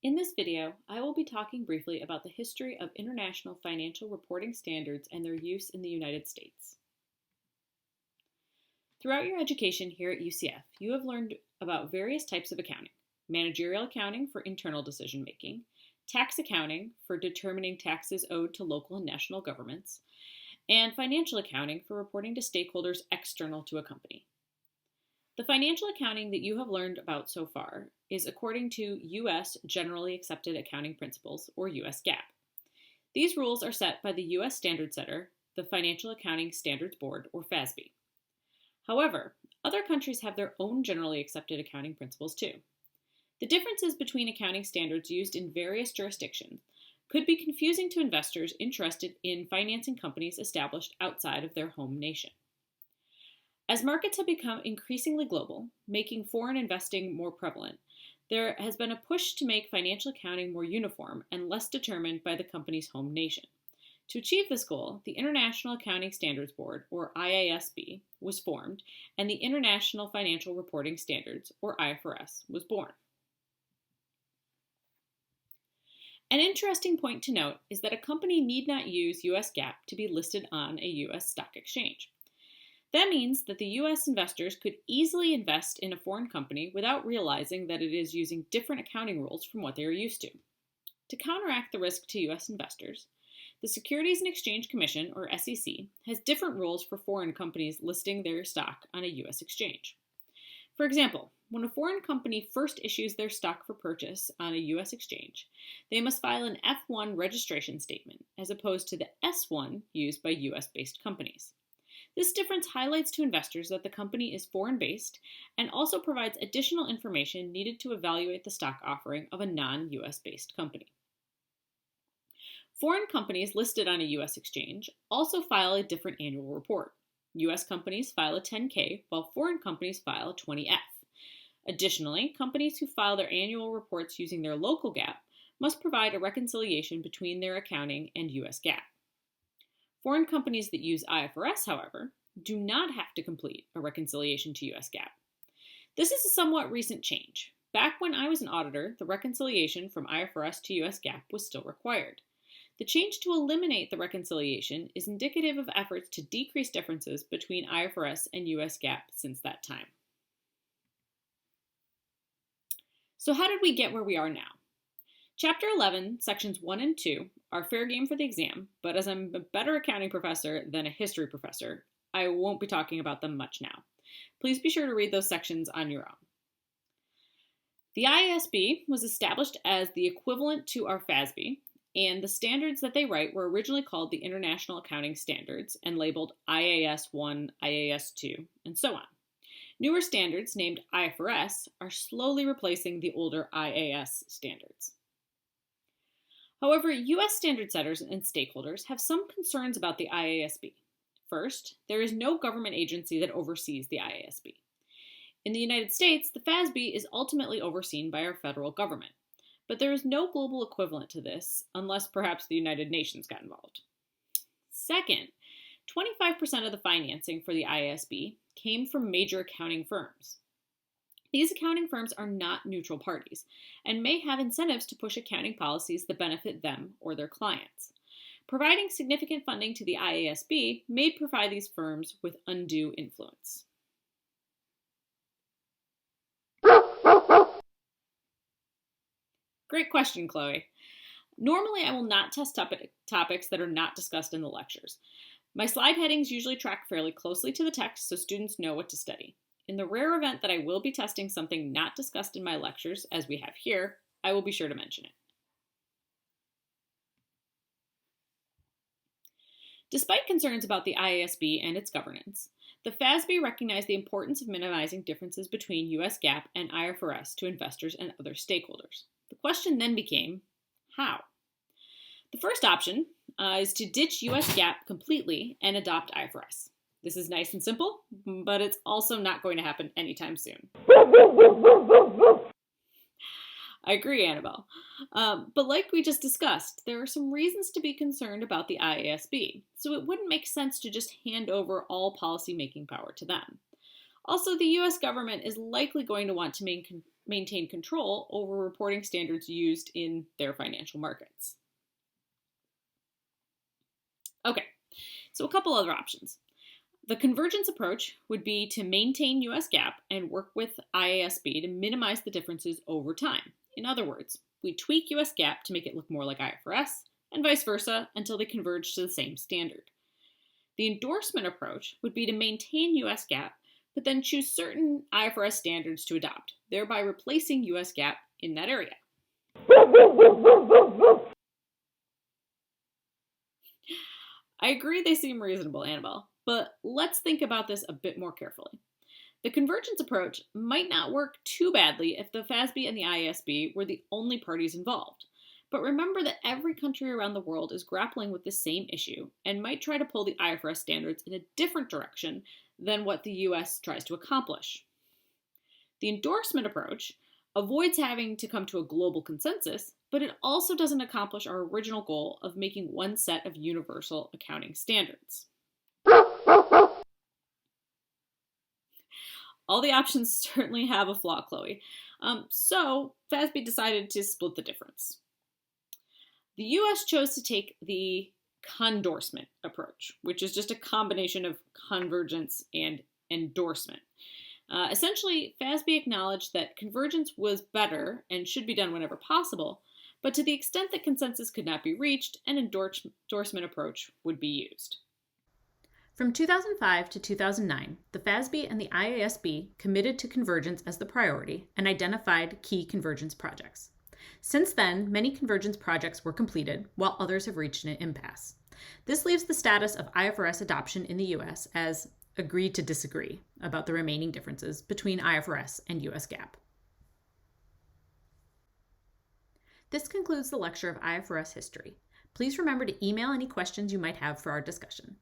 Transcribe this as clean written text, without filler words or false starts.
In this video, I will be talking briefly about the history of international financial reporting standards and their use in the United States. Throughout your education here at UCF, you have learned about various types of accounting: managerial accounting for internal decision making, tax accounting for determining taxes owed to local and national governments, and financial accounting for reporting to stakeholders external to a company. The financial accounting that you have learned about so far is according to U.S. Generally Accepted Accounting Principles, or U.S. GAAP. These rules are set by the U.S. standard setter, the Financial Accounting Standards Board, or FASB. However, other countries have their own generally accepted accounting principles too. The differences between accounting standards used in various jurisdictions could be confusing to investors interested in financing companies established outside of their home nation. As markets have become increasingly global, making foreign investing more prevalent, there has been a push to make financial accounting more uniform and less determined by the company's home nation. To achieve this goal, the International Accounting Standards Board, or IASB, was formed, and the International Financial Reporting Standards, or IFRS, was born. An interesting point to note is that a company need not use US GAAP to be listed on a US stock exchange. That means that the U.S. investors could easily invest in a foreign company without realizing that it is using different accounting rules from what they are used to. To counteract the risk to U.S. investors, the Securities and Exchange Commission, or SEC, has different rules for foreign companies listing their stock on a U.S. exchange. For example, when a foreign company first issues their stock for purchase on a U.S. exchange, they must file an F-1 registration statement, as opposed to the S-1 used by U.S.-based companies. This difference highlights to investors that the company is foreign-based and also provides additional information needed to evaluate the stock offering of a non-US-based company. Foreign companies listed on a U.S. exchange also file a different annual report. U.S. companies file a 10K, while foreign companies file a 20F. Additionally, companies who file their annual reports using their local GAAP must provide a reconciliation between their accounting and U.S. GAAP. Foreign companies that use IFRS, however, do not have to complete a reconciliation to US GAAP. This is a somewhat recent change. Back when I was an auditor, the reconciliation from IFRS to US GAAP was still required. The change to eliminate the reconciliation is indicative of efforts to decrease differences between IFRS and US GAAP since that time. So how did we get where we are now? Chapter 11, Sections 1 and 2 are fair game for the exam, but as I'm a better accounting professor than a history professor, I won't be talking about them much now. Please be sure to read those sections on your own. The IASB was established as the equivalent to our FASB, and the standards that they write were originally called the International Accounting Standards and labeled IAS 1, IAS 2, and so on. Newer standards named IFRS are slowly replacing the older IAS standards. However, U.S. standard setters and stakeholders have some concerns about the IASB. First, there is no government agency that oversees the IASB. In the United States, the FASB is ultimately overseen by our federal government, but there is no global equivalent to this unless perhaps the United Nations got involved. Second, 25% of the financing for the IASB came from major accounting firms. These accounting firms are not neutral parties and may have incentives to push accounting policies that benefit them or their clients. Providing significant funding to the IASB may provide these firms with undue influence. Great question, Chloe. Normally, I will not test topics that are not discussed in the lectures. My slide headings usually track fairly closely to the text so students know what to study. In the rare event that I will be testing something not discussed in my lectures, as we have here, I will be sure to mention it. Despite concerns about the IASB and its governance, the FASB recognized the importance of minimizing differences between US GAAP and IFRS to investors and other stakeholders. The question then became, how? The first option is to ditch US GAAP completely and adopt IFRS. This is nice and simple, but it's also not going to happen anytime soon. I agree, Annabelle. But like we just discussed, there are some reasons to be concerned about the IASB, so it wouldn't make sense to just hand over all policy-making power to them. Also, the U.S. government is likely going to want to maintain control over reporting standards used in their financial markets. Okay, so a couple other options. The convergence approach would be to maintain US GAAP and work with IASB to minimize the differences over time. In other words, we tweak US GAAP to make it look more like IFRS, and vice versa until they converge to the same standard. The endorsement approach would be to maintain US GAAP, but then choose certain IFRS standards to adopt, thereby replacing US GAAP in that area. I agree they seem reasonable, Annabelle, but let's think about this a bit more carefully. The convergence approach might not work too badly if the FASB and the IASB were the only parties involved. But remember that every country around the world is grappling with the same issue and might try to pull the IFRS standards in a different direction than what the US tries to accomplish. The endorsement approach avoids having to come to a global consensus, but it also doesn't accomplish our original goal of making one set of universal accounting standards. All the options certainly have a flaw, Chloe. So FASB decided to split the difference. The US chose to take the condorsement approach, which is just a combination of convergence and endorsement. Essentially, FASB acknowledged that convergence was better and should be done whenever possible, but to the extent that consensus could not be reached, an endorsement approach would be used. From 2005 to 2009, the FASB and the IASB committed to convergence as the priority and identified key convergence projects. Since then, many convergence projects were completed, while others have reached an impasse. This leaves the status of IFRS adoption in the US as agreed to disagree about the remaining differences between IFRS and US GAAP. This concludes the lecture of IFRS History. Please remember to email any questions you might have for our discussion.